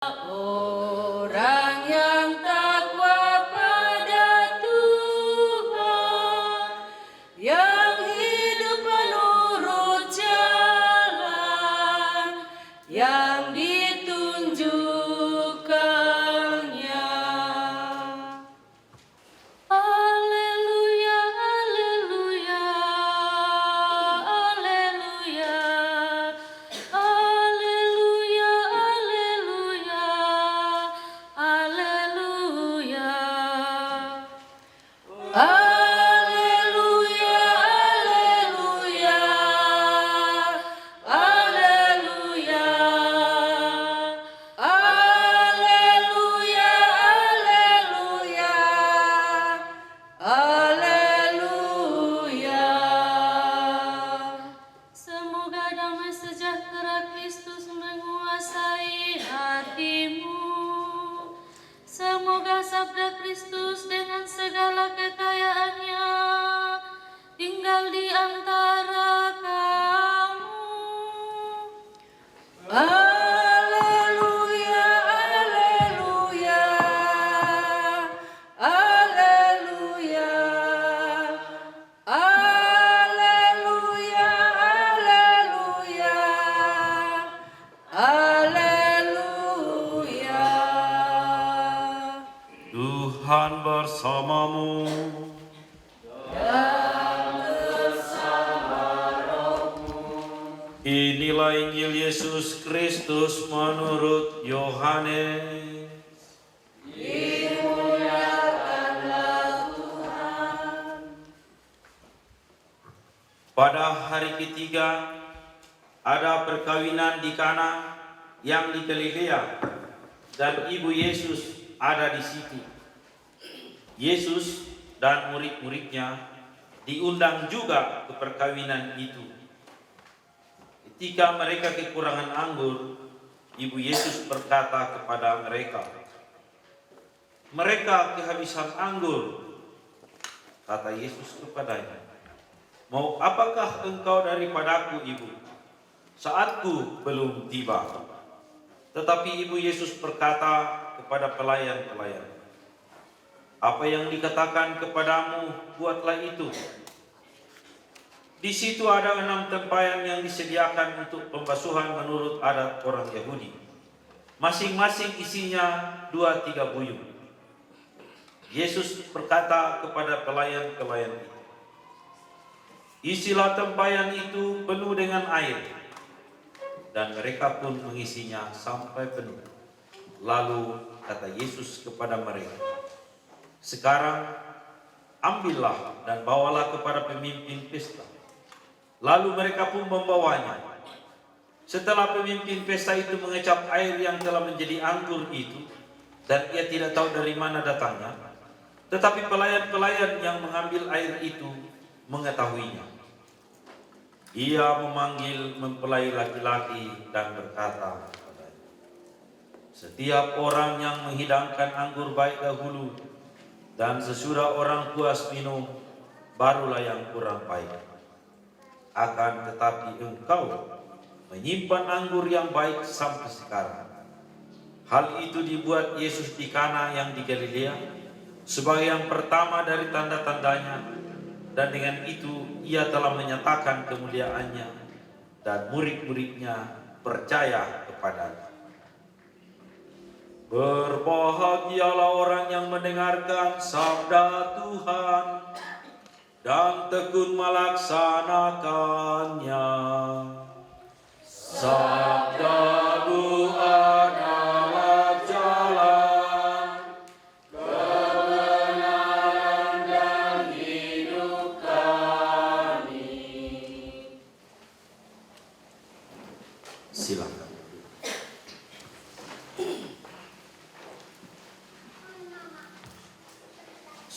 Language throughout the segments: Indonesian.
Orang yang takwa pada Tuhan, yang hidup menurut jalan yang ditunjukkannya. Haleluya, haleluya, haleluya, haleluya, haleluya, haleluya. Haleluya, haleluya, haleluya, haleluya, haleluya, haleluya. Semoga damai sejahtera Kristus menguasai hatimu. Semoga sabda Kristus dengan segala kekayaannya tinggal di antara kamu. Haleluya, haleluya, haleluya, haleluya, haleluya, haleluya. Tuhan bersamamu. Inilah Injil Yesus Kristus menurut Yohanes. Pada hari ketiga ada perkawinan di Kana yang di Galilea, dan ibu Yesus ada di situ. Yesus dan murid-muridnya diundang juga ke perkawinan itu. Ketika mereka kekurangan anggur, ibu Yesus berkata kepada mereka, "Mereka kehabisan anggur." Kata Yesus kepadanya, "Mau apakah engkau daripadaku, ibu? Saatku belum tiba." Tetapi ibu Yesus berkata kepada pelayan-pelayan, "Apa yang dikatakan kepadamu, buatlah itu." Di situ ada 6 tempayan yang disediakan untuk pembasuhan menurut adat orang Yahudi. Masing-masing isinya 2-3 buyung. Yesus berkata kepada pelayan-pelayan itu, "Isilah tempayan itu penuh dengan air." Dan mereka pun mengisinya sampai penuh. Lalu kata Yesus kepada mereka, "Sekarang ambillah dan bawalah kepada pemimpin pesta." Lalu mereka pun membawanya. Setelah pemimpin pesta itu mengecap air yang telah menjadi anggur itu, dan ia tidak tahu dari mana datangnya, tetapi pelayan-pelayan yang mengambil air itu mengetahuinya. Ia memanggil mempelai laki-laki dan berkata kepadanya, "Setiap orang yang menghidangkan anggur baik dahulu, dan sesudah orang puas minum, barulah yang kurang baik. Akan tetapi engkau menyimpan anggur yang baik sampai sekarang." Hal itu dibuat Yesus di Kana yang di Galilea sebagai yang pertama dari tanda-tandanya, dan dengan itu ia telah menyatakan kemuliaannya, dan murid-muridnya percaya kepadanya. Berbahagialah orang yang mendengarkan sabda Tuhan dan tekun melaksanakannya. Sabdamu adalah jalan, kebenaran dan hidup kami. Silakan.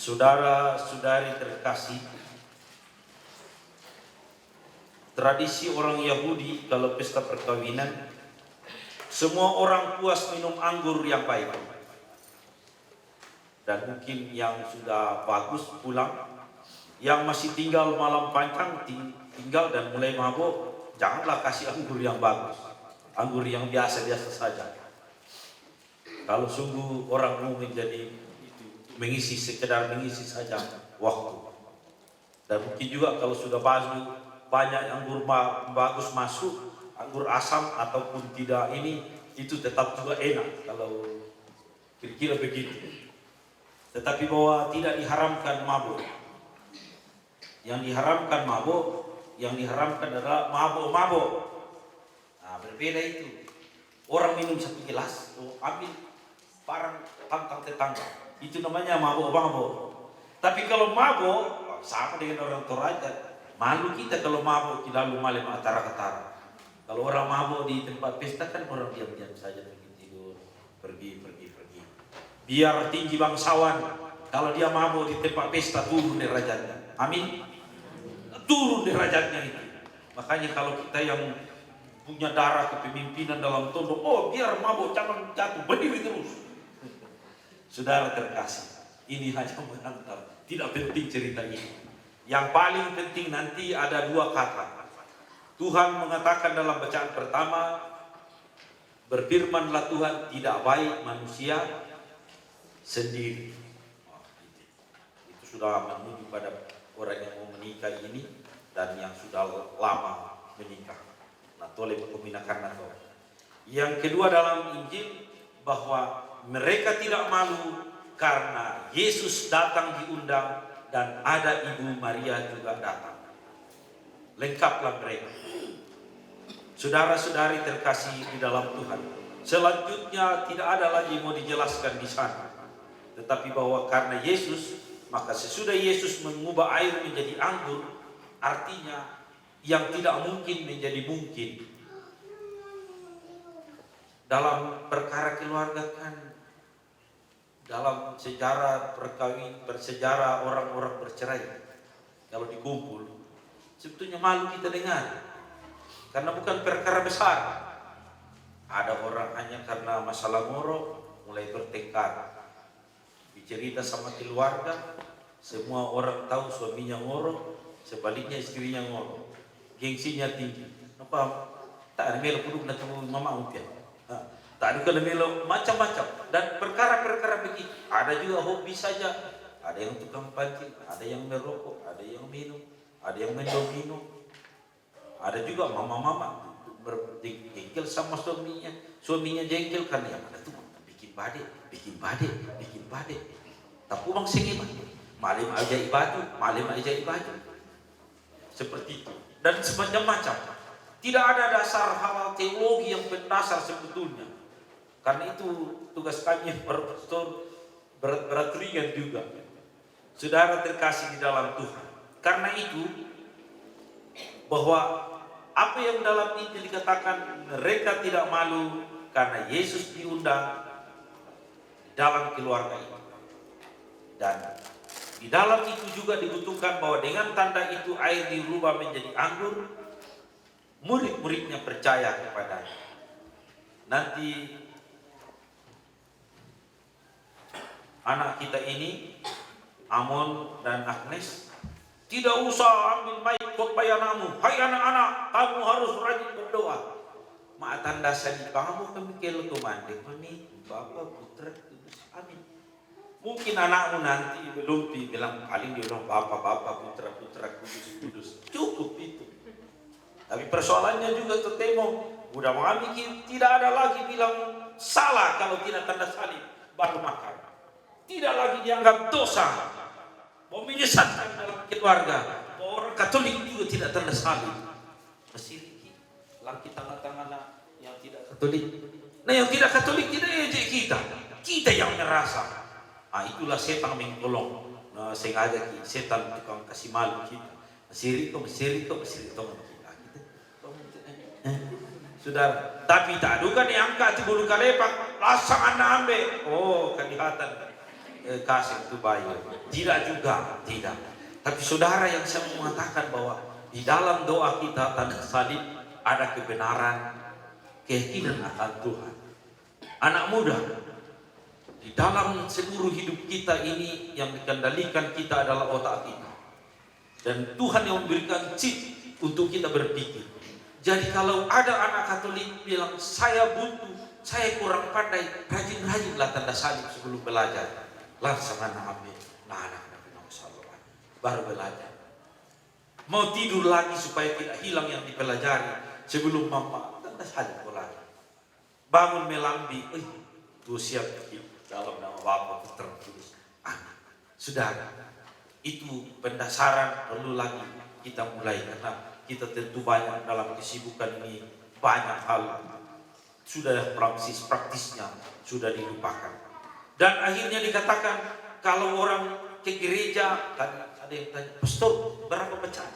Saudara-saudari terkasih, tradisi orang Yahudi kalau pesta perkawinan, semua orang puas minum anggur yang baik. Dan mungkin yang sudah bagus pulang, yang masih tinggal malam panjang tinggal dan mulai mabuk, janganlah kasih anggur yang bagus, anggur yang biasa-biasa saja. Kalau sungguh orang mau menjadi itu, sekedar mengisi saja waktu. Dan mungkin juga kalau sudah banyak anggur bagus masuk, anggur asam ataupun tidak ini, itu tetap juga enak kalau kira-kira begitu. Tetapi bahwa tidak diharamkan mabuk. Yang diharamkan mabuk, yang diharamkan adalah mabuk-mabuk. Nah, berbeda itu. Orang minum satu gelas, ambil barang tantang tetangga. Itu namanya mabuk-mabuk. Tapi kalau mabuk, sama dengan orang Toraja. Malu kita kalau mabuk lalu malam atara-atara. Kalau orang mabuk di tempat pesta kan orang diam-diam saja pergi tidur, pergi. Biar tinggi bangsawan, kalau dia mabuk di tempat pesta turun derajatnya. Amin. Turun derajatnya itu. Makanya kalau kita yang punya darah kepemimpinan dalam tondok, biar mabuk jangan jatuh, berdiri terus. Saudara terkasih, ini hanya mengantar, tidak penting cerita ini. Yang paling penting nanti ada 2 kata. Tuhan mengatakan dalam bacaan pertama, berfirmanlah Tuhan, tidak baik manusia sendiri. Itu sudah menuju pada orang yang mau menikah ini dan yang sudah lama menikah. Toleh peminakan atau. Yang kedua dalam Injil bahwa mereka tidak malu karena Yesus datang diundang dan ada Ibu Maria juga datang. Lengkaplah mereka. Saudara-saudari terkasih di dalam Tuhan. Selanjutnya tidak ada lagi mau dijelaskan di sana. Tetapi bahwa karena Yesus, maka sesudah Yesus mengubah air menjadi anggur, artinya yang tidak mungkin menjadi mungkin. Dalam perkara keluarga kan, dalam sejarah bersejarah orang-orang bercerai, kalau dikumpul, sebetulnya malu kita dengar. Karena bukan perkara besar. Ada orang hanya karena masalah ngoro, mulai bertengkar. Bicerita sama keluarga, semua orang tahu suaminya ngoro, sebaliknya istrinya ngoro. Gengsinya tinggi. Apa? Tak ada melo puduk nak mama umpian. Tak ada kalau melo macam-macam. Dan perkara-perkara begitu. Ada juga hobi saja. Ada yang tukang pancing, ada yang merokok, ada yang minum, ada yang minum. Ada juga mama-mama berjengkel sama suaminya. Suaminya jengkel kan yang ada tuh bikin badai. Tapi bang sengiman. Malam aja baju. Seperti itu. Dan semacam-macam. Tidak ada dasar hal teologi yang berdasar sebetulnya. Karena itu tugas kami yang berpastor berat ringan juga. Saudara terkasih di dalam Tuhan. Karena itu bahwa apa yang dalam Injil dikatakan mereka tidak malu karena Yesus diundang dalam keluarga itu. Dan di dalam itu juga dibutuhkan bahwa dengan tanda itu air dirubah menjadi anggur, murid-muridnya percaya kepadanya. Nanti anak kita ini, Amon dan Agnes, tidak usah ambil mic khotbah anakmu. Hai anak-anak, kamu harus rajin berdoa. Mak tanda sadi kamu kemikir kemandek mami, Bapak putra kudus. Amin. Mungkin anakmu nanti belum bilang paling dia bilang Bapak putra kudus. Cukup itu. Tapi persoalannya juga tertemo. Udah mami tidak ada lagi bilang salah kalau tidak tanda salib baru makan. Tidak lagi dianggap dosa. Mau menyesatkan dalam keluarga. Orang Katolik juga tidak tanda salib. Masih lagi tengah-tengah yang tidak Katolik. Nah yang tidak Katolik tidak ejek kita. Kita yang merasa. Itulah setan mengkolong. Sengaja setan tukang kasih malu kita. Masih riko. Sudah, tapi tak duga diangkat di bulu kalepak, langsung anda ambil. Kelihatan kasih itu bayi. Tidak juga, tidak. Tapi saudara yang saya mengatakan bahwa di dalam doa kita tanda salib ada kebenaran, keyakinan akan Tuhan. Anak muda, di dalam seluruh hidup kita ini yang dikendalikan kita adalah otak kita. Dan Tuhan yang memberikan chip untuk kita berpikir. Jadi kalau ada anak Katolik bilang saya buntu, saya kurang pandai, rajin-rajinlah tanda salib sebelum belajar. Langsung anak ambil, nah anak Nabi Muhammad SAW baru belajar. Mau tidur lagi supaya tidak hilang yang dipelajari sebelum mama tanda salib belajar. Bangun melambi, tuh siap dalam nama Bapa Putra Kudus. Saudara, itu pendasaran perlu lagi kita mulai, karena kita tentu banyak dalam kesibukan ini, banyak hal sudah praktisnya sudah dilupakan. Dan akhirnya dikatakan kalau orang ke gereja, kan ada yang tanya, pastor berapa bacaan?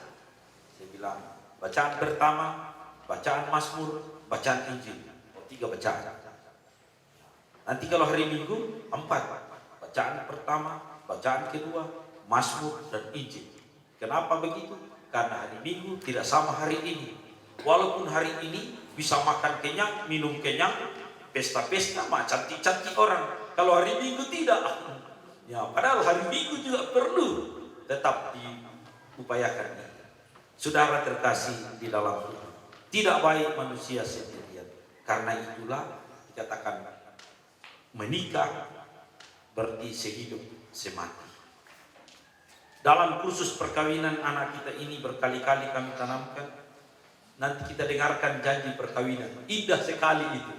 Saya bilang bacaan pertama, bacaan Mazmur, bacaan Injil, 3 bacaan. Nanti kalau hari Minggu 4, bacaan pertama, bacaan kedua, Mazmur dan Injil. Kenapa begitu? Karena hari Minggu tidak sama hari ini. Walaupun hari ini bisa makan kenyang, minum kenyang, pesta-pesta, cantik-cantik orang. Kalau hari Minggu tidak. Ya, padahal hari Minggu juga perlu tetap diupayakan. Saudara terkasih di dalam Tuhan, tidak baik manusia sendirian. Karena itulah dikatakan menikah berarti sehidup semati. Dalam kursus perkawinan anak kita ini berkali-kali kami tanamkan. Nanti kita dengarkan janji perkawinan. Indah sekali itu.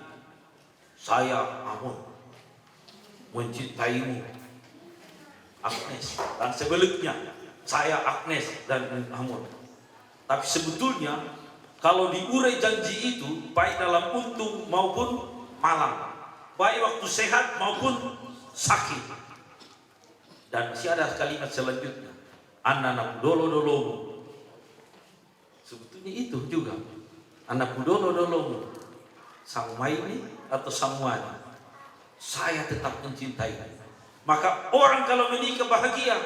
Saya Amon mencintaimu Agnes, dan sebaliknya saya Agnes dan Amon. Tapi sebetulnya kalau diurai janji itu baik dalam untung maupun malang, baik waktu sehat maupun sakit. Dan masih ada kalimat selanjutnya, anak dolo-dolomu. Sebetulnya itu juga, anakku dolo-dolomu, sang maini atau sang wani, saya tetap mencintai. Maka orang kalau menikah bahagia,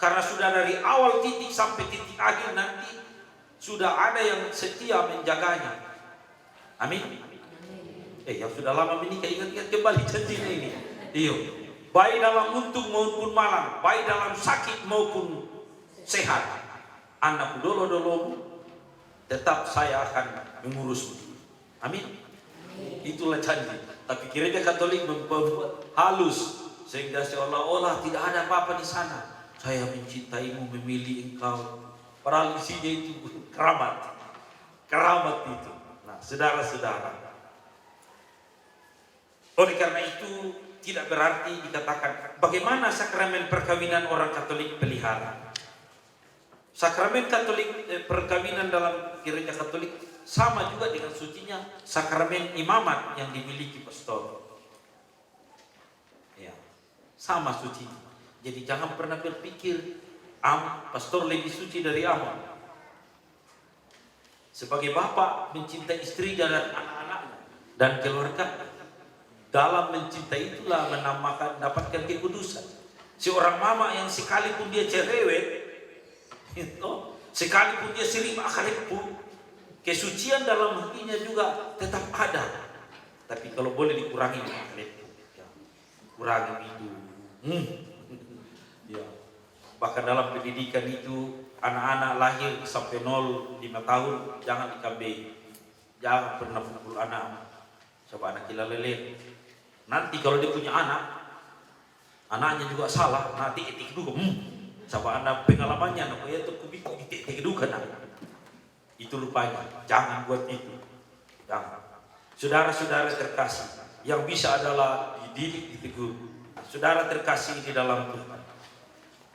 karena sudah dari awal titik sampai titik akhir nanti sudah ada yang setia menjaganya. Amin. Yang sudah lama menikah ingat-ingat kembali janjinya ini. Iyo. Baik dalam untung maupun malang, baik dalam sakit maupun sehat, anakku dolo-dolomu, tetap saya akan mengurusmu. Amin. Itulah janji. Tapi gereja Katolik membuat halus sehingga seolah-olah tidak ada apa-apa di sana. Saya mencintaimu, memilih engkau. Padahal isinya itu keramat. Keramat itu. Nah, saudara-saudara, oleh karena itu tidak berarti dikatakan bagaimana sakramen perkawinan orang Katolik pelihara. Sakramen Katolik perkawinan dalam gereja Katolik sama juga dengan sucinya sakramen imamat yang dimiliki pastor. Ya, sama suci. Jadi jangan pernah berpikir pastor lebih suci dari Amon. Sebagai bapak mencintai istri dan anak-anaknya dan keluarga, dalam mencintai itulah mendapatkan kekudusan. Seorang mama yang sekalipun dia cerewet, sekalipun dia sering akhlakku, kesucian dalam hatinya juga tetap ada. Tapi kalau boleh dikurangi akhlakku, ya, kurangi minum. Ya. Bahkan dalam pendidikan itu anak-anak lahir sampai 0-5 tahun jangan dikambing, jangan pernah pukul anak. Coba anak gila lele. Nanti kalau dia punya anaknya juga salah, nanti etik juga. Coba anak pengalamannya, anak ya tuh kubik etik juga nak. Itu rupanya, jangan buat itu. Jangan. Saudara-saudara terkasih, yang bisa adalah dididik, ditegur. Saudara terkasih di dalam Tuhan,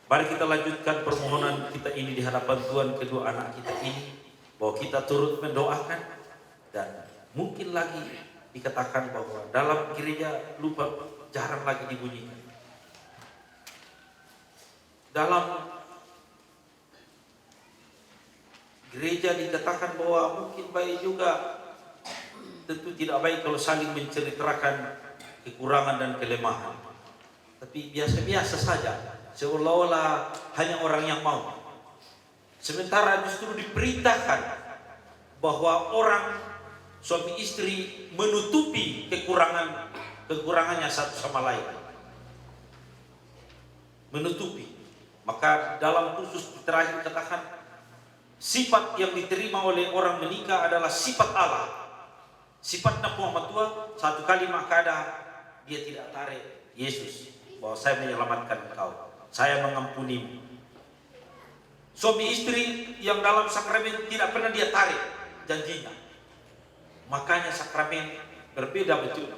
mari kita lanjutkan permohonan kita ini di hadapan Tuhan kedua anak kita ini, bahwa kita turut mendoakan. Dan mungkin lagi dikatakan bahwa dalam gereja lupa jarang lagi dibunyikan. Dalam gereja dikatakan bahwa mungkin baik juga, tentu tidak baik kalau saling menceritakan kekurangan dan kelemahan. Tapi biasa-biasa saja, seolah-olah hanya orang yang mau. Sementara justru diperintahkan bahwa orang suami istri menutupi kekurangannya satu sama lain. Menutupi. Maka dalam kursus terakhir katakan Sifat yang diterima oleh orang menikah adalah sifat Allah. Sifat Muhammad tua, satu kali makada dia tidak tarik Yesus bahwa saya menyelamatkan engkau, saya mengampunimu. Suami istri yang dalam sakramen tidak pernah dia tarik janjinya. Makanya sakramen berbeda betul,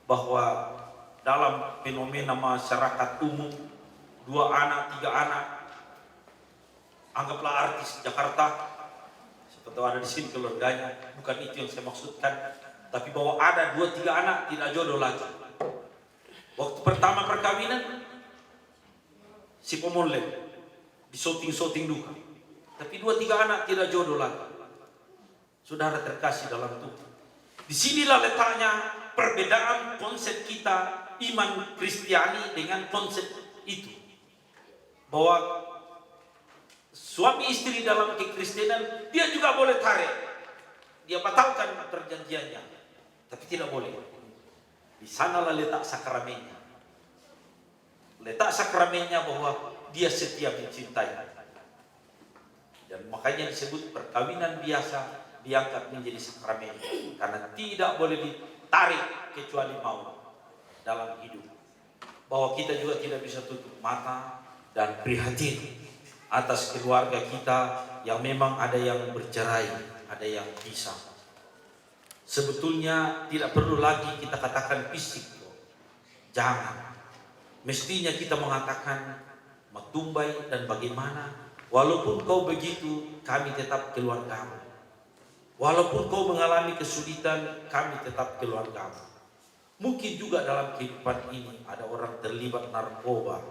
bahwa dalam fenomena masyarakat umum 2 anak, 3 anak, anggaplah artis Jakarta, seperti ada di sini keluarganya, bukan itu yang saya maksudkan, tapi bahwa ada 2-3 anak tidak jodoh lagi. Waktu pertama perkawinan si pemulai di syuting duka, tapi 2-3 anak tidak jodoh lagi. Saudara terkasih dalam Tuhan, disinilah letaknya perbedaan konsep kita iman Kristiani dengan konsep itu, bahwa suami istri dalam kekristenan dia juga boleh tarik, dia batalkan perjanjiannya, tapi tidak boleh. Di sanalah letak sakramennya. Letak sakramennya bahwa dia setia mencintai. Dan makanya disebut perkawinan biasa diangkat menjadi sakramen, karena tidak boleh ditarik kecuali mau dalam hidup. Bahwa kita juga tidak bisa tutup mata dan prihatin atas keluarga kita yang memang ada yang bercerai, ada yang pisah. Sebetulnya tidak perlu lagi kita katakan fisik, jangan. Mestinya kita mengatakan matumbai dan bagaimana, walaupun kau begitu, kami tetap keluargamu. Walaupun kau mengalami kesulitan, kami tetap keluargamu. Mungkin juga dalam kehidupan ini ada orang terlibat narkoba,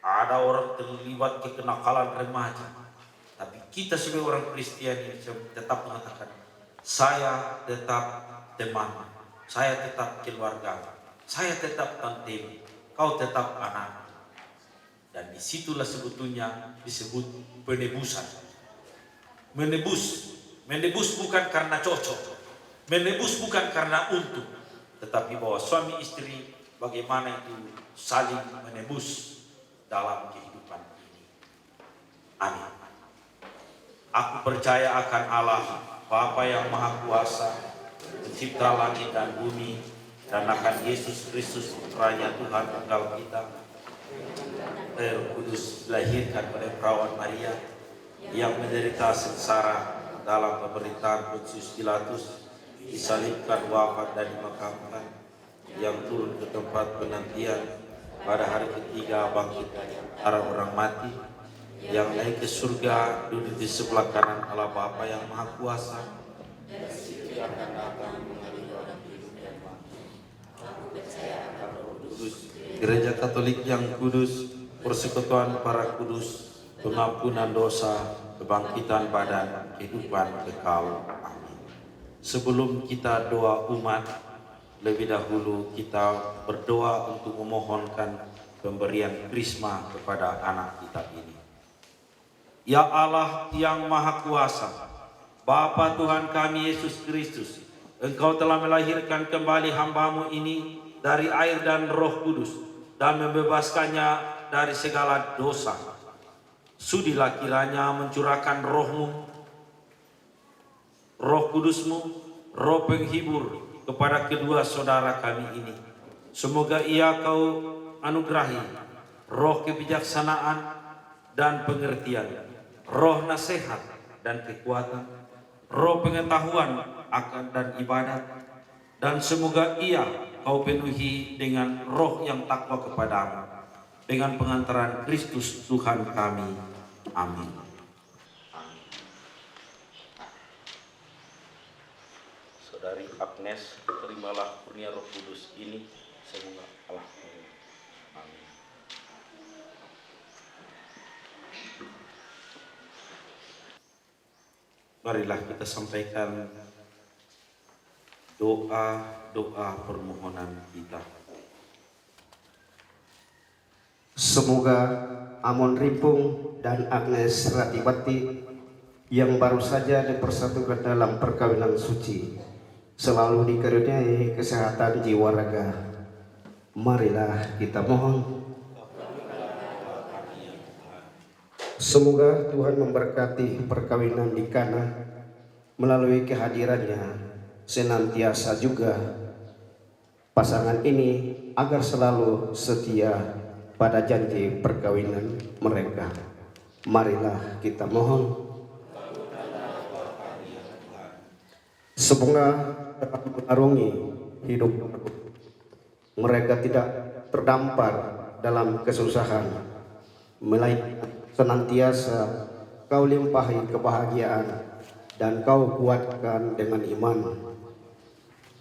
ada orang terlibat kekenakalan remaja, tapi kita sebagai orang Kristiani tetap mengatakan, saya tetap teman, saya tetap keluarga, saya tetap tantemu, kau tetap anak. Dan disitulah sebetulnya disebut penebusan. Menebus bukan karena cocok, menebus bukan karena untung, tetapi bahwa suami istri bagaimana itu saling menebus dalam kehidupan ini. Amin. Aku percaya akan Allah, Bapa yang Maha Kuasa, pencipta langit dan bumi, dan akan Yesus Kristus Putranya Tuhan Tunggal kita, Roh Kudus, dilahirkan oleh perawan Maria, yang menderita sengsara dalam pemerintahan Pontius Pilatus, disalibkan, wafat dan dimakamkan, yang turun ke tempat penantian, pada hari ketiga bangkit para orang mati, yang naik ke surga, duduk di sebelah kanan Allah Bapa yang Maha Kuasa, yang akan datang mengadili orang hidup dan mati. Aku percaya akan Roh Kudus, Gereja Katolik yang kudus, persekutuan para kudus, pengampunan dosa, kebangkitan badan, kehidupan kekal. Amin. Sebelum kita doa umat, lebih dahulu kita berdoa untuk memohonkan pemberian krisma kepada anak kita ini. Ya Allah yang Maha Kuasa, Bapa Tuhan kami Yesus Kristus, Engkau telah melahirkan kembali hamba-Mu ini dari air dan Roh Kudus dan membebaskannya dari segala dosa. Sudilah kiranya mencurahkan Roh-Mu, Roh Kudus-Mu, Roh penghibur kepada kedua saudara kami ini. Semoga Ia Kau anugerahi roh kebijaksanaan dan pengertian, roh nasihat dan kekuatan, roh pengetahuan akan dan ibadat, dan semoga Ia Kau penuhi dengan roh yang takwa kepadamu, dengan pengantaran Kristus Tuhan kami. Amin. Saudari Agnes, terimalah kurnia Roh Kudus ini, semoga Allah. Amin. Marilah kita sampaikan doa permohonan kita. Semoga Amon Rimpung dan Agnes Ratibati yang baru saja dipersatukan dalam perkawinan suci selalu dikaruniai kesehatan jiwa raga. Marilah kita mohon. Semoga Tuhan memberkati perkawinan di Kana melalui kehadirannya, senantiasa juga pasangan ini agar selalu setia pada janji perkawinan mereka. Marilah kita mohon. Semoga dapat mengarungi hidup mereka, tidak terdampar dalam kesusahan, melainkan senantiasa Kau limpahi kebahagiaan dan Kau kuatkan dengan iman,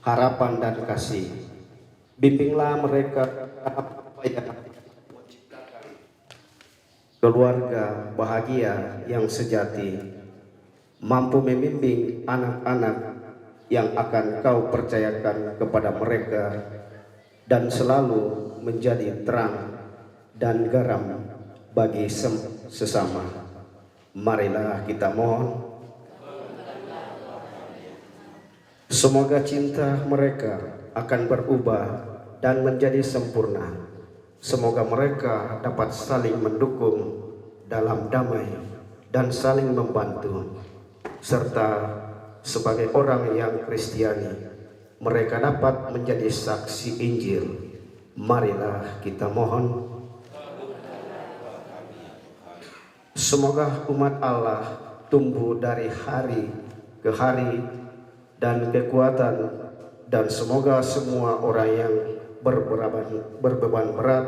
harapan dan kasih. Bimbinglah mereka apa yang menciptakan keluarga bahagia yang sejati, mampu membimbing anak-anak yang akan Kau percayakan kepada mereka, dan selalu menjadi terang dan garam bagi sesama. Marilah kita mohon. Semoga cinta mereka akan berubah dan menjadi sempurna. Semoga mereka dapat saling mendukung dalam damai dan saling membantu, serta sebagai orang yang Kristiani mereka dapat menjadi saksi Injil. Marilah kita mohon. Semoga umat Allah tumbuh dari hari ke hari dan kekuatan, dan semoga semua orang yang berbeban berat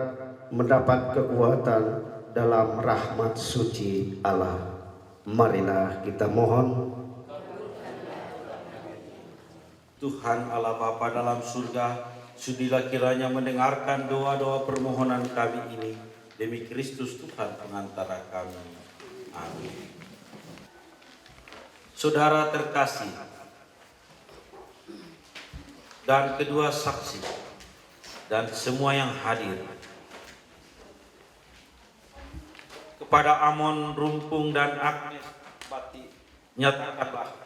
mendapat kekuatan dalam rahmat suci Allah. Marilah kita mohon. Tuhan Allah Bapa dalam surga, sudilah kiranya mendengarkan doa-doa permohonan kami ini demi Kristus Tuhan pengantara kami. Amin. Saudara terkasih dan kedua saksi dan semua yang hadir, kepada Amon Rumpung dan Agnes Bati, nyatakanlah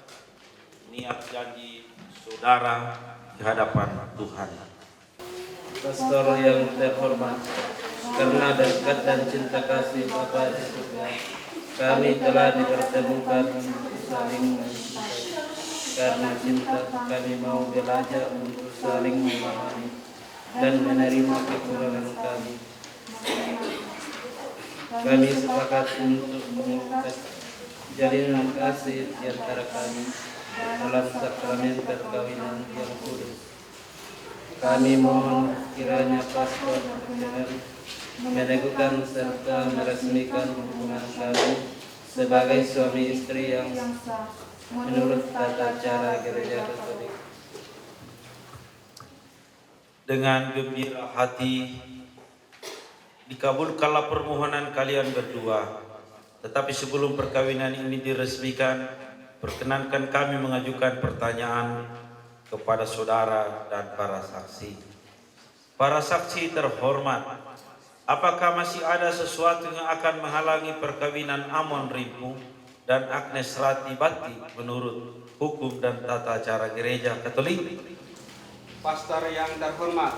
niat janji saudara di hadapan Tuhan. Pastor yang terhormat, karena dekat dan cinta kasih Bapa di surga, kami telah dipertemukan untuk saling mencintai. Karena cinta, kami mau belajar untuk saling memahami dan menerima kekurangan kami. Kami sepakat untuk mengikat jalinan kasih di antara kami dalam sakramen perkawinan yang kudus. Kami mohon kiranya pastor berkenan meneguhkan serta meresmikan hubungan kami sebagai suami istri yang sah menurut tata cara Gereja Katolik. Dengan gembira hati dikabulkanlah permohonan kalian berdua. Tetapi sebelum perkawinan ini diresmikan, perkenankan kami mengajukan pertanyaan kepada saudara dan para saksi. Para saksi terhormat, apakah masih ada sesuatu yang akan menghalangi perkawinan Amon Rimpung dan Agnes Rati Bati menurut hukum dan tata cara Gereja Katolik? Pastor yang terhormat,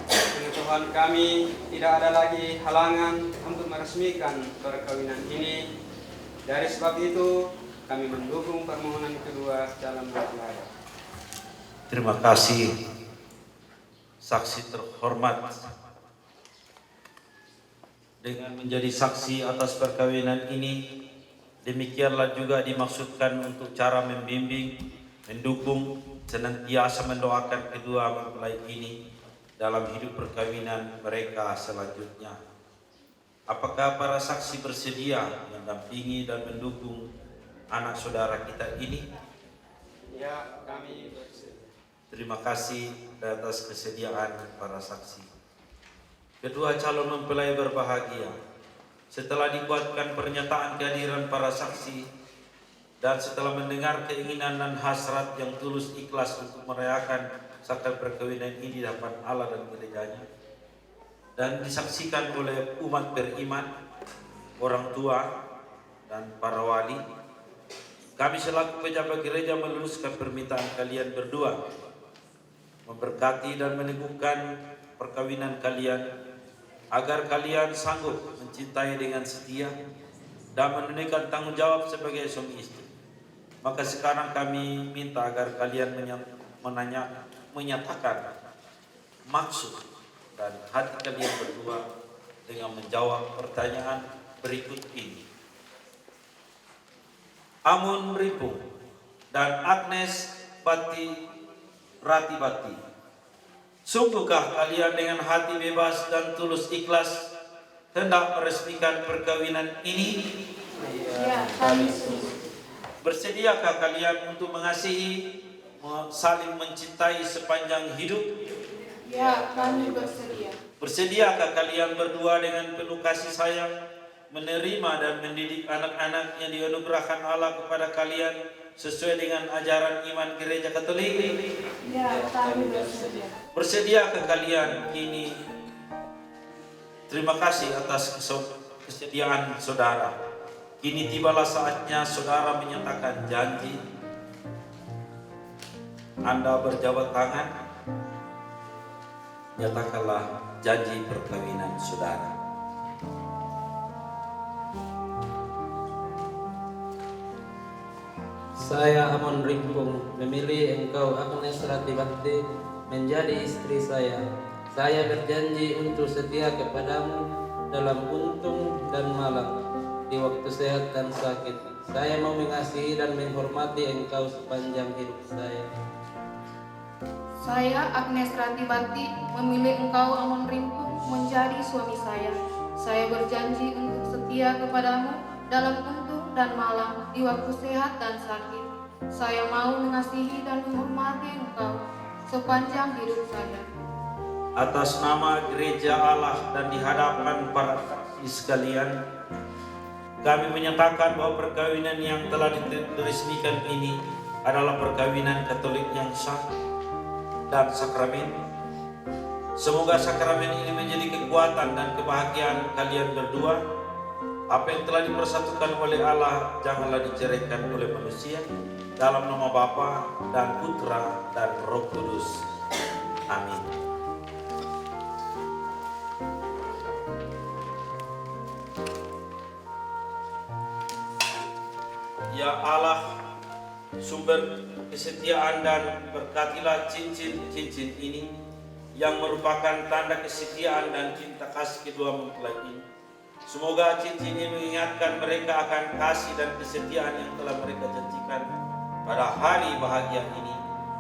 pengetahuan kami tidak ada lagi halangan untuk meresmikan perkawinan ini. Dari sebab itu, kami mendukung permohonan kedua calon mempelai. Terima kasih, saksi terhormat. Dengan menjadi saksi atas perkawinan ini, demikianlah juga dimaksudkan untuk cara membimbing, mendukung, senantiasa mendoakan kedua mempelai ini dalam hidup perkawinan mereka selanjutnya. Apakah para saksi bersedia mendampingi dan mendukung anak saudara kita ini? Ya, kami bersedia. Terima kasih atas kesediaan para saksi. Kedua calon mempelai berbahagia, setelah dibuatkan pernyataan kehadiran para saksi dan setelah mendengar keinginan dan hasrat yang tulus ikhlas untuk merayakan sakral perkawinan ini di hadapan Allah dan gerejanya, dan disaksikan oleh umat beriman, orang tua dan para wali, kami selaku pejabat gereja meluluskan permintaan kalian berdua, memberkati dan meneguhkan perkawinan kalian, agar kalian sanggup mencintai dengan setia, dan menunaikan tanggung jawab sebagai suami istri. Maka sekarang kami minta agar kalian menyatakan maksud dan hati kalian berdua dengan menjawab pertanyaan berikut ini. Amon Rimpung dan Agnes Ratibati, sungguhkah kalian dengan hati bebas dan tulus ikhlas hendak meresmikan perkawinan ini? Ya, kami Bersediakah kalian untuk mengasihi, saling mencintai sepanjang hidup? Ya, kami bersedia. Bersediakah kalian berdua dengan penuh kasih sayang menerima dan mendidik anak-anak yang dianugerahkan Allah kepada kalian sesuai dengan ajaran iman Gereja Katolik? Ya, kami bersedia. Bersediakah kalian kini? Terima kasih atas kesediaan saudara. Kini tibalah saatnya saudara menyatakan janji. Anda berjabat tangan, nyatakanlah janji perkawinan saudara. Saya Amon Rimpung memilih engkau Agnes Ratibati menjadi istri saya. Saya berjanji untuk setia kepadamu dalam untung dan malang, di waktu sehat dan sakit. Saya mau mengasihi dan menghormati engkau sepanjang hidup saya. Saya Agnes Ratibati memilih engkau Amon Rimpung menjadi suami saya. Saya berjanji untuk setia kepadamu dalam untung dan malang, di waktu sehat dan sakit. Saya mau mengasihi dan menghormati engkau sepanjang hidup saya. Atas nama Gereja Allah dan di hadapan para saksi sekalian, kami menyatakan bahwa perkawinan yang telah diresmikan ini adalah perkawinan Katolik yang sah dan sakramen. Semoga sakramen ini menjadi kekuatan dan kebahagiaan kalian berdua. Apa yang telah dipersatukan oleh Allah janganlah diceraikan oleh manusia. Dalam nama Bapa dan Putra dan Roh Kudus. Amin. Ya Allah, sumber kesetiaan, dan berkatilah cincin-cincin ini yang merupakan tanda kesetiaan dan cinta kasih kedua mempelai ini. Semoga cincin ini mengingatkan mereka akan kasih dan kesetiaan yang telah mereka janjikan pada hari bahagia ini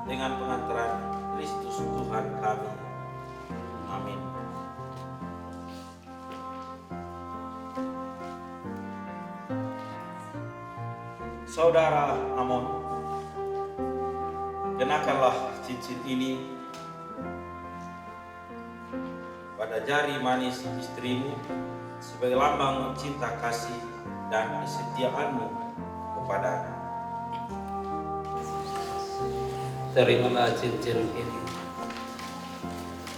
dengan pengantaran Kristus Tuhan kami. Amin. Saudara Amon, kenakanlah cincin ini pada jari manis istrimu sebagai lambang cinta kasih dan kesetiaanmu kepadanya. Terimalah cincin ini,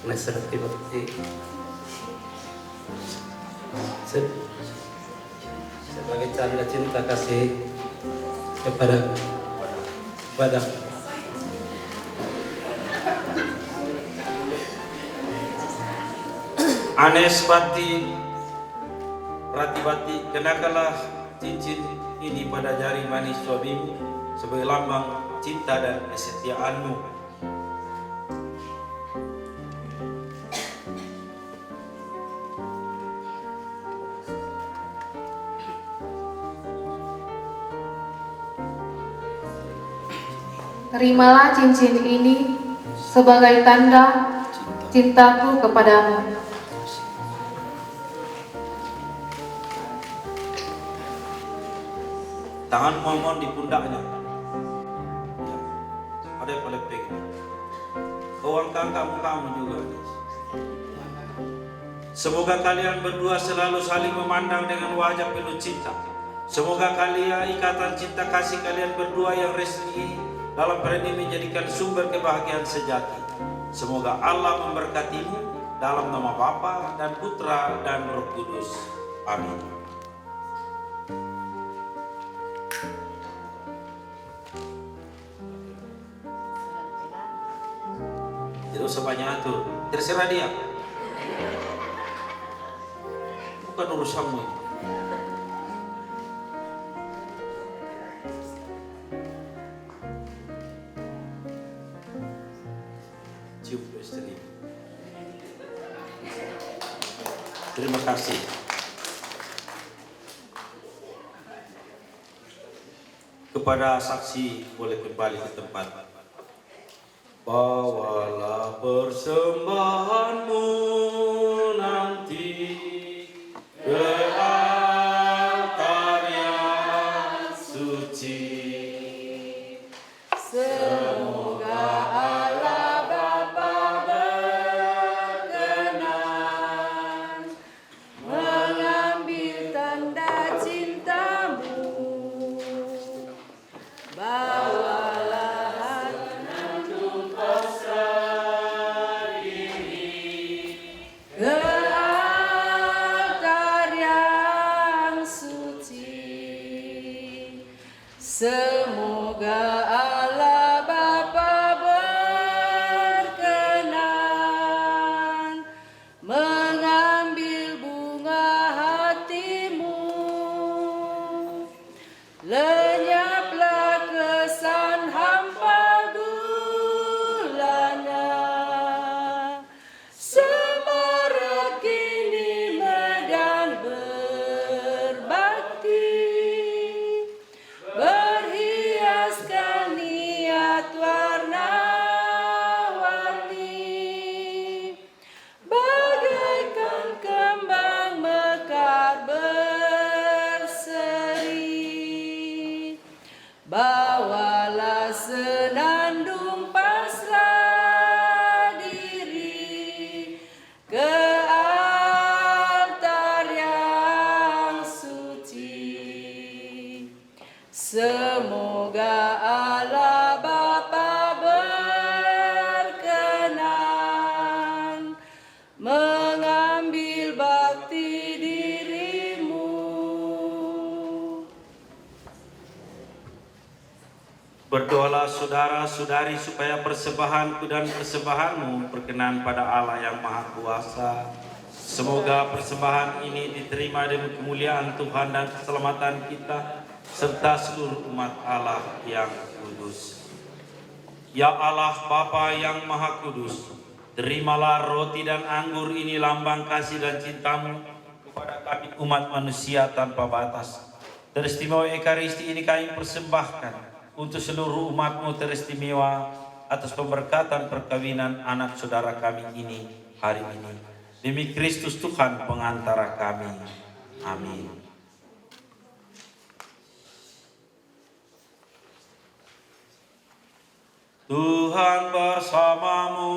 Agnes Ratibati, sebagai tanda cinta kasih kepada Agnes Ratibati, kenakanlah cincin ini pada jari manis suamimu sebagai lambang cinta dan kesetiaanmu. Terimalah cincin ini sebagai tanda cintaku kepadamu. Tangan mohon di pundaknya. Ya, ada yang boleh pegang. Kau angkat kamu juga. Semoga kalian berdua selalu saling memandang dengan wajah penuh cinta. Semoga kalian ikatan cinta kasih kalian berdua yang resmi dalam ini menjadikan sumber kebahagiaan sejati. Semoga Allah memberkatimu dalam nama Bapa dan Putra dan Roh Kudus. Amin. Tidak usah banyak atur, terserah dia. Bukan urusanmu. Terima kasih. Kepada saksi boleh kembali ke tempat. Bawalah persembahanmu nanti ke altar yang suci. Semoga Allah Bapa berkenan mengambil tanda cintamu. Bawalah penandung pasrah diri ke altar yang suci. Semoga Allah Bapa berkenan mengambil bunga hatimu. Lenyaplah kesan hampa gulana, semarak kini medan berbakti, berhiaskan niat warna-warni, bagaikan kembang mekar berseri. Bawalah senandung pasrah diri ke altar yang suci. Semoga Allah Bapa berkenan mengambil bakti dirimu. Berdoalah saudara-saudari supaya persembahanku dan persembahanmu berkenan pada Allah yang Maha Kuasa. Semoga persembahan ini diterima demi kemuliaan Tuhan dan keselamatan kita serta seluruh umat Allah yang kudus. Ya Allah Bapa yang Maha Kudus, terimalah roti dan anggur ini lambang kasih dan cintamu kepada kami umat manusia tanpa batas. Teristimewa Ekaristi ini kami persembahkan untuk seluruh umatmu teristimewa atas pemberkatan perkawinan anak saudara kami ini hari ini. Demi Kristus Tuhan pengantara kami. Amin. Tuhan bersamamu.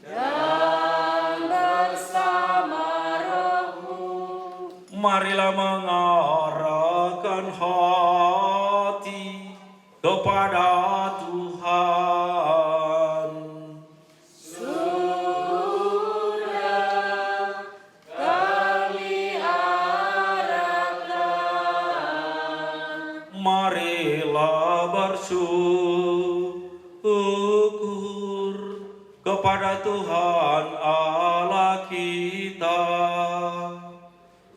Dan bersama rohmu. Marilah mengarahkan hati kepada Tuhan. Sudah kami harapkan. Marilah bersyukur kepada Tuhan Allah kita.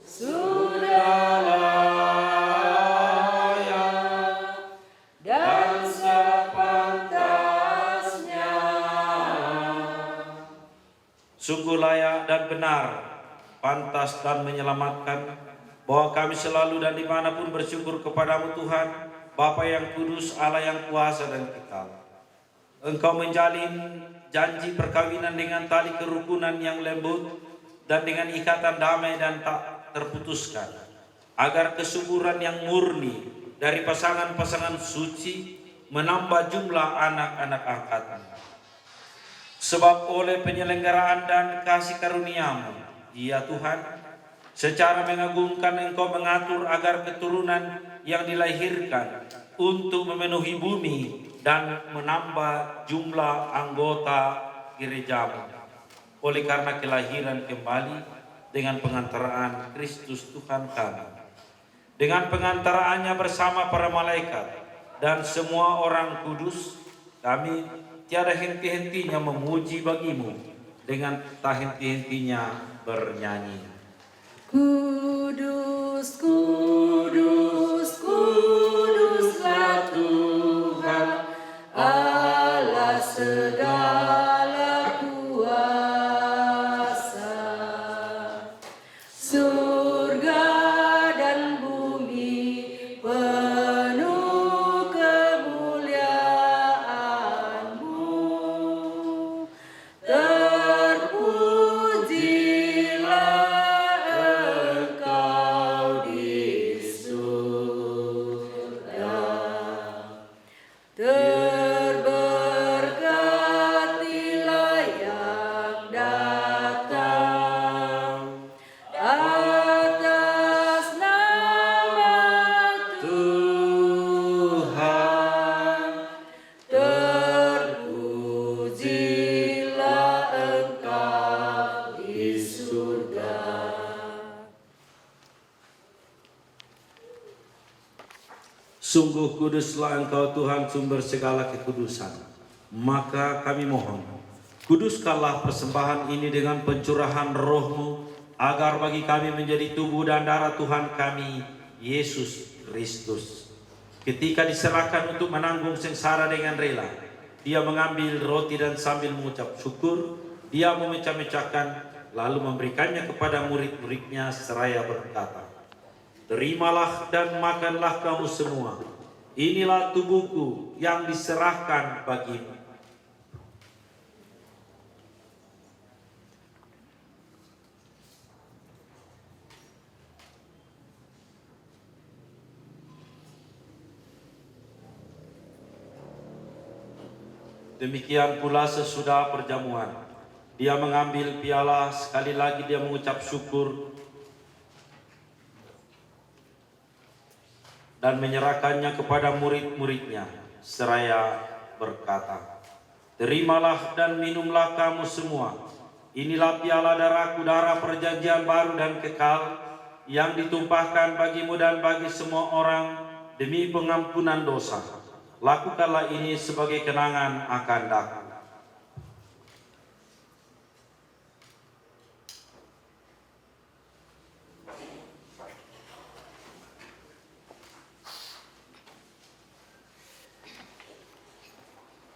Sudah layak dan sepantasnya. Sungguh layak dan benar, pantas dan menyelamatkan, bahwa kami selalu dan dimanapun bersyukur kepadamu Tuhan, Bapa yang kudus, Allah yang kuasa dan kekal. Engkau menjalin janji perkawinan dengan tali kerukunan yang lembut dan dengan ikatan damai dan tak terputuskan, agar kesuburan yang murni dari pasangan-pasangan suci menambah jumlah anak-anak angkatan. Sebab oleh penyelenggaraan dan kasih karuniamu, ya Tuhan, secara mengagumkan Engkau mengatur agar keturunan yang dilahirkan untuk memenuhi bumi dan menambah jumlah anggota gerejamu. Oleh karena kelahiran kembali dengan pengantaraan Kristus Tuhan kami, dengan pengantaraannya bersama para malaikat dan semua orang kudus, kami tiada henti-hentinya memuji bagimu dengan tak henti-hentinya bernyanyi. Kudus, kudus, kuduslah Tuhan Allah segala kuasa. Sungguh kuduslah Engkau Tuhan, sumber segala kekudusan. Maka kami mohon, kuduskanlah persembahan ini dengan pencurahan Roh-Mu, agar bagi kami menjadi tubuh dan darah Tuhan kami, Yesus Kristus. Ketika diserahkan untuk menanggung sengsara dengan rela, Dia mengambil roti dan sambil mengucap syukur, Dia memecah-mecahkan, lalu memberikannya kepada murid-muridnya seraya berkata, "Terimalah dan makanlah kamu semua. Inilah tubuhku yang diserahkan bagimu." Demikian pula sesudah perjamuan, Dia mengambil piala, sekali lagi Dia mengucap syukur dan menyerahkannya kepada murid-muridnya seraya berkata, "Terimalah dan minumlah kamu semua. Inilah piala darahku, darah perjanjian baru dan kekal, yang ditumpahkan bagimu dan bagi semua orang demi pengampunan dosa. Lakukanlah ini sebagai kenangan akan aku."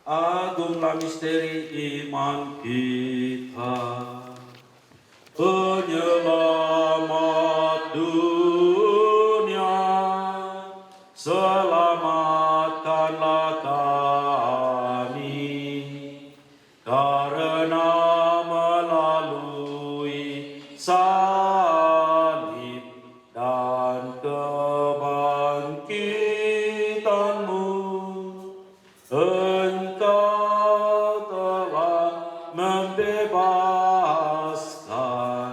Agunglah misteri iman kita, penyelamat dunia, selamatkanlah kami, karena melalui salib dan kebangkitan-Mu, Engkau telah membebaskan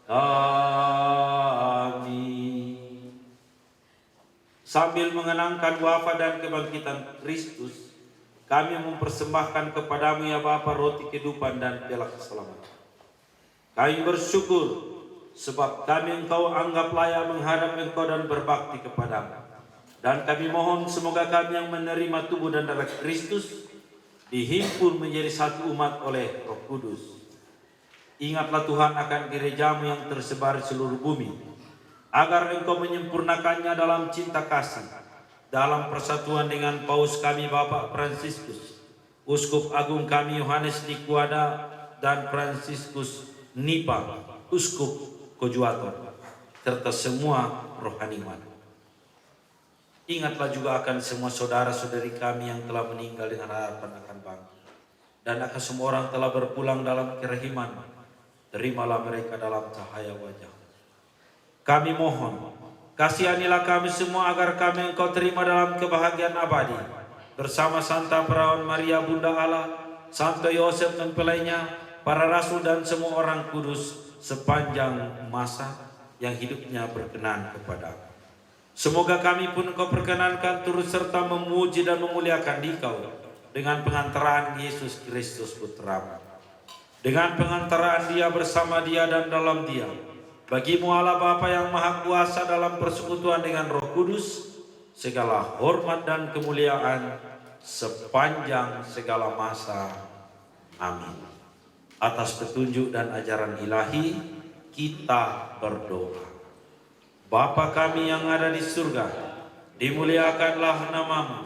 kami. Sambil mengenangkan wafat dan kebangkitan Kristus, kami mempersembahkan kepadamu ya Bapa roti kehidupan dan piala keselamatan. Kami bersyukur sebab kami Engkau anggap layak menghadap Engkau dan berbakti kepadamu. Dan kami mohon semoga kami yang menerima tubuh dan darah Kristus dihimpun menjadi satu umat oleh Roh Kudus. Ingatlah Tuhan akan gerejamu yang tersebar di seluruh bumi, agar Engkau menyempurnakannya dalam cinta kasih, dalam persatuan dengan Paus kami Bapak Fransiskus, Uskup Agung kami Yohanes Likwada, dan Fransiskus Nipa, Uskup Kojuator, serta semua rohaniwan. Ingatlah juga akan semua saudara-saudari kami yang telah meninggal dengan harapan akan bangkit, dan akan semua orang telah berpulang dalam kerahiman. Terimalah mereka dalam cahaya wajah. Kami mohon, kasihanilah kami semua agar kami Engkau terima dalam kebahagiaan abadi, bersama Santa Perawan Maria Bunda Allah, Santo Yosef mempelainya, para rasul dan semua orang kudus sepanjang masa yang hidupnya berkenan kepada. Semoga kami pun Engkau perkenankan turut serta memuji dan memuliakan Dikau dengan pengantaraan Yesus Kristus Putra-Mu. Dengan pengantaraan Dia, bersama Dia dan dalam Dia, bagimu Allah Bapa yang Maha Kuasa dalam persekutuan dengan Roh Kudus, segala hormat dan kemuliaan sepanjang segala masa. Amin. Atas petunjuk dan ajaran ilahi kita berdoa. Bapa kami yang ada di surga, dimuliakanlah nama-Mu,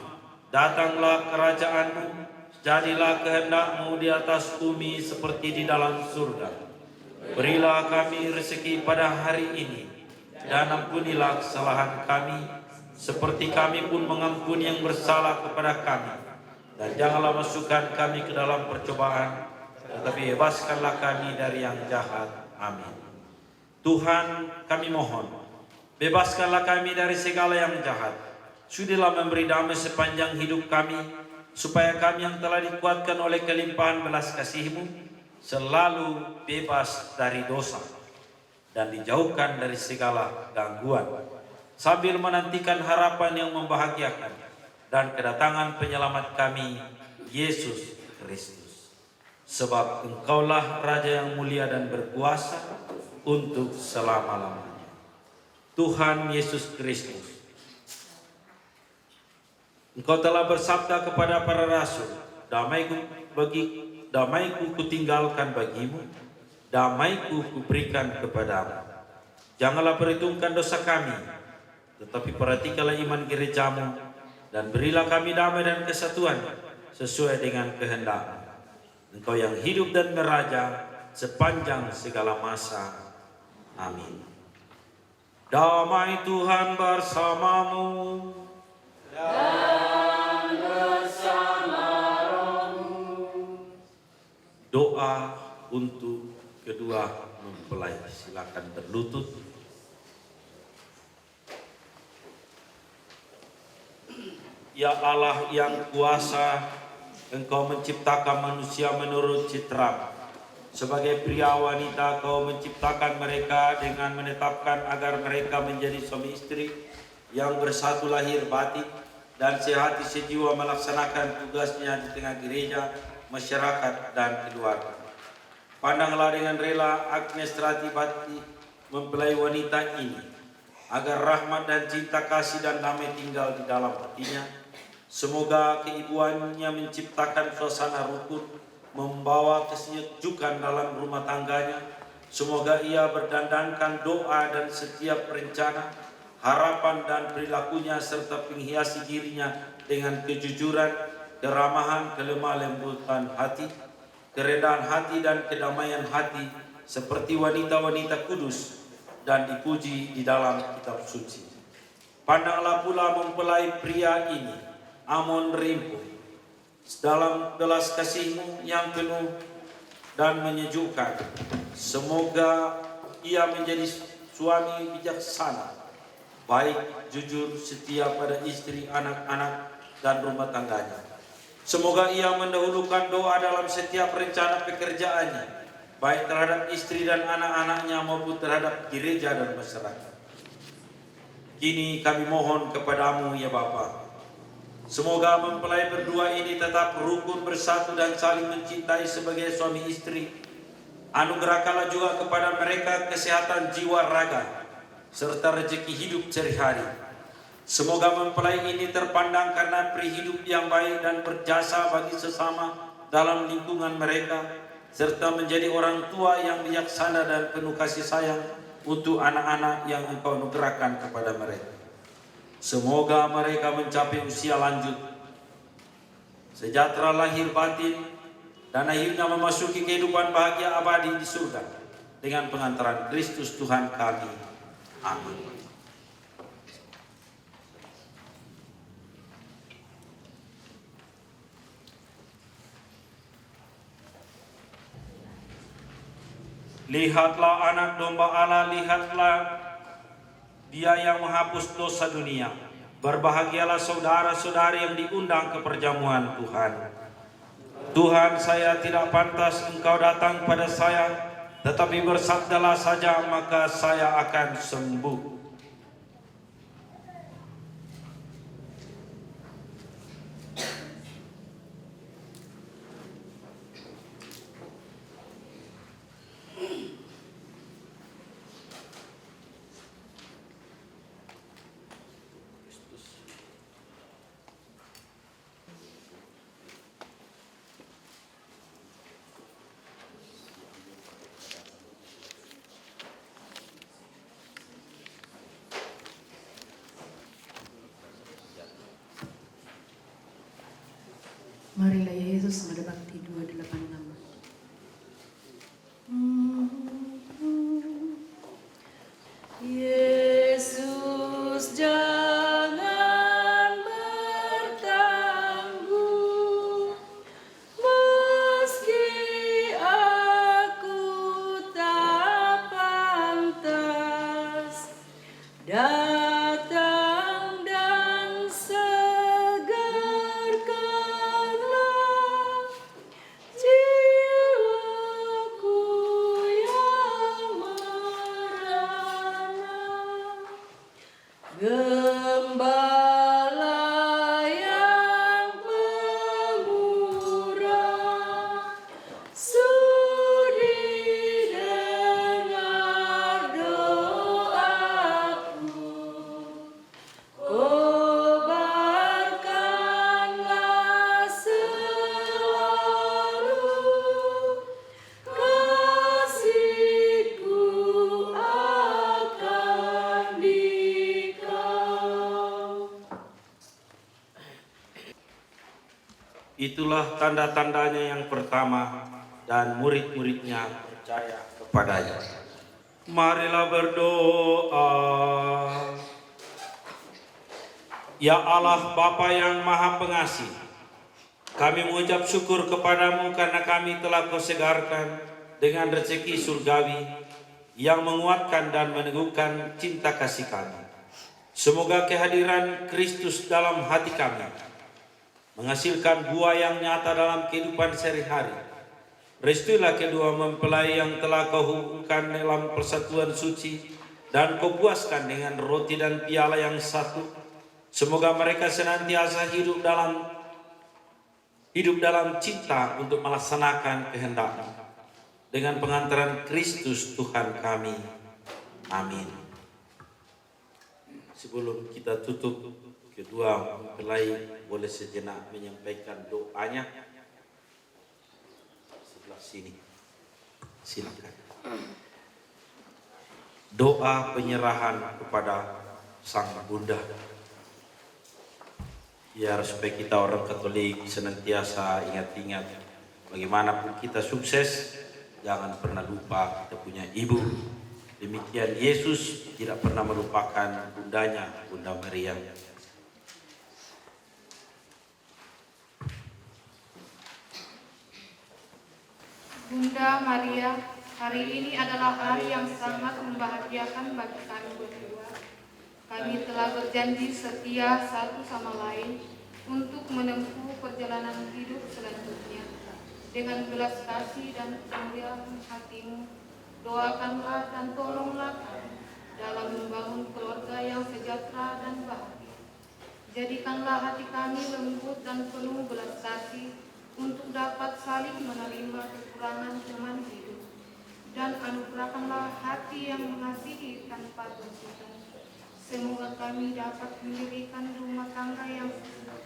datanglah kerajaan-Mu, jadilah kehendak-Mu di atas bumi seperti di dalam surga. Berilah kami rezeki pada hari ini, dan ampunilah kesalahan kami, seperti kami pun mengampuni yang bersalah kepada kami. Dan janganlah masukkan kami ke dalam percobaan, tetapi bebaskanlah kami dari yang jahat. Amin. Tuhan, kami mohon, bebaskanlah kami dari segala yang jahat. Sudilah memberi damai sepanjang hidup kami, supaya kami yang telah dikuatkan oleh kelimpahan belas kasih-Mu selalu bebas dari dosa dan dijauhkan dari segala gangguan, sambil menantikan harapan yang membahagiakan dan kedatangan penyelamat kami, Yesus Kristus. Sebab Engkaulah Raja yang mulia dan berkuasa untuk selama-lamanya. Tuhan Yesus Kristus, Engkau telah bersabda kepada para rasul, damaiku kutinggalkan bagimu, damaiku kuberikan kepadamu. Janganlah perhitungkan dosa kami, tetapi perhatikanlah iman gerejamu, dan berilah kami damai dan kesatuan sesuai dengan kehendak-Mu. Engkau yang hidup dan meraja sepanjang segala masa. Amin. Damai Tuhan bersamamu. Dan bersama rohmu. Doa untuk kedua mempelai. Silakan berlutut. Ya Allah yang kuasa, Engkau menciptakan manusia menurut citra. Sebagai pria wanita, Kau menciptakan mereka dengan menetapkan agar mereka menjadi suami istri yang bersatu lahir batin dan sehati sejiwa melaksanakan tugasnya di tengah gereja, masyarakat, dan keluarga. Pandanglah dengan rela Agnes Ratibati mempelai wanita ini, agar rahmat dan cinta kasih dan damai tinggal di dalam hatinya. Semoga keibuannya menciptakan suasana rukun, membawa kesejukan dalam rumah tangganya. Semoga ia berdandankan doa dan setiap rencana, harapan dan perilakunya serta menghiasi dirinya dengan kejujuran, keramahan, kelemah lembutan hati, kerendahan hati dan kedamaian hati seperti wanita-wanita kudus dan dipuji di dalam kitab suci. Pandanglah pula mempelai pria ini, Amon Rimpu, dalam belas kasih-Mu yang penuh dan menyejukkan. Semoga ia menjadi suami bijaksana, baik, jujur, setia pada istri, anak-anak, dan rumah tangganya. Semoga ia mendahulukan doa dalam setiap rencana pekerjaannya, baik terhadap istri dan anak-anaknya maupun terhadap gereja dan masyarakat. Kini kami mohon kepadamu ya Bapa, semoga mempelai berdua ini tetap rukun, bersatu, dan saling mencintai sebagai suami istri. Anugerahkanlah juga kepada mereka kesehatan jiwa raga, serta rezeki hidup sehari-hari. Semoga mempelai ini terpandang karena peri hidup yang baik dan berjasa bagi sesama dalam lingkungan mereka, serta menjadi orang tua yang bijaksana dan penuh kasih sayang untuk anak-anak yang Engkau anugerahkan kepada mereka. Semoga mereka mencapai usia lanjut, sejahtera lahir batin, dan akhirnya memasuki kehidupan bahagia abadi di surga dengan pengantaran Kristus Tuhan kami. Amin. Lihatlah anak domba Allah, lihatlah Dia yang menghapus dosa dunia. Berbahagialah saudara-saudari yang diundang ke perjamuan Tuhan. Tuhan, saya tidak pantas Engkau datang pada saya, tetapi bersabdalah saja maka saya akan sembuh. Marilah ya Yesus, Nada Bakti 286. Yesus jangan bertangguh, meski aku tak pantas datang dan segarkanlah Itulah tanda-tandanya yang pertama, dan murid-muridnya percaya kepadanya. Marilah berdoa. Ya Allah Bapa yang Maha Pengasih, kami mengucap syukur kepadamu karena kami telah Kau segarkan dengan rezeki surgawi yang menguatkan dan meneguhkan cinta kasih kami. Semoga kehadiran Kristus dalam hati kami menghasilkan buah yang nyata dalam kehidupan sehari-hari. Restuilah kedua mempelai yang telah Kau hubungkan dalam persatuan suci dan Kau puaskan dengan roti dan piala yang satu. Semoga mereka senantiasa hidup dalam cinta untuk melaksanakan kehendak-Mu. Dengan pengantaran Kristus Tuhan kami. Amin. Sebelum kita tutup, kedua mempelai boleh sejenak menyampaikan doanya. Sebelah sini. Silakan. Doa penyerahan kepada Sang Bunda. Biar supaya kita orang Katolik senantiasa ingat-ingat bagaimanapun kita sukses, jangan pernah lupa kita punya ibu. Demikian Yesus tidak pernah melupakan bundanya, Bunda Maria. Bunda Maria, hari ini adalah hari yang sangat membahagiakan bagi kami berdua. Kami telah berjanji setia satu sama lain untuk menempuh perjalanan hidup selanjutnya. Dengan belas kasih dan kemuliaan hati-Mu, doakanlah dan tolonglah kami dalam membangun keluarga yang sejahtera dan bahagia. Jadikanlah hati kami lembut dan penuh belas kasih untuk dapat saling menerima kekurangan teman hidup. Dan anugerahkanlah hati yang mengasihi tanpa tuntutan. Semoga kami dapat mendirikan rumah tangga yang sehat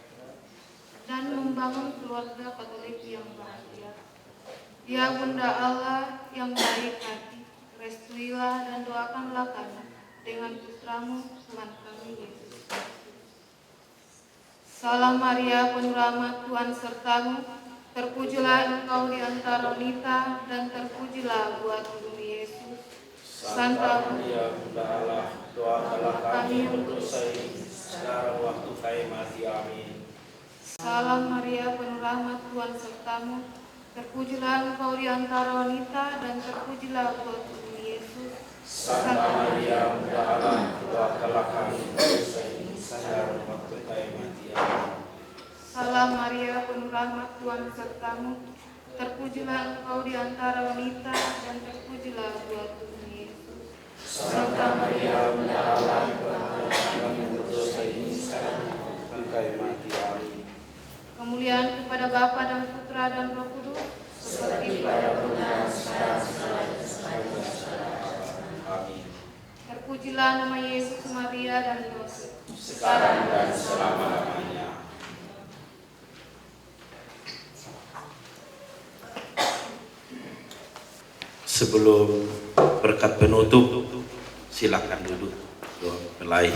dan membangun keluarga Katolik yang bahagia. Ya Bunda Allah yang baik hati, restuilah dan doakanlah kami dengan putra-Mu Tuhan kami Yesus. Salam Maria, penuh rahmat, Tuhan serta-Mu, terpujilah Engkau di antara wanita dan terpujilah buah tubuh Yesus. Santa Maria, Bunda Allah, doakanlah kami yang berdosa ini sekarang waktu kami mati. Amin. Salam Maria, penuh rahmat, Tuhan serta-Mu, terpujilah Engkau di antara wanita dan terpujilah buah tubuh Yesus. Santa Maria, Bunda Allah, doakanlah kami yang berdosa ini sekarang waktu kami mati. Amin. Salam Maria, penuh rahmat, Tuhan serta-Mu, terpujilah Engkau di antara wanita dan terpujilah buah tubuh Yesus. Santa Maria, Bunda Allah, doakanlah kami yang berdosa ini sekarang waktu kami mati. Amin. Kemuliaan kepada Bapa dan Putra dan Roh Kudus, seperti pada permulaan, sekarang, Amin. terpujilah nama Yesus, Maria dan Yosef, Sekarang dan selama-lamanya. Sebelum berkat penutup, silakan duduk dua mempelai.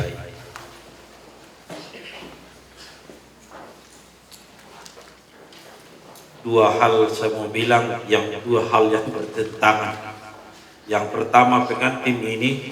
Dua hal saya mau bilang, dua hal yang bertentangan. Yang pertama, pengantin ini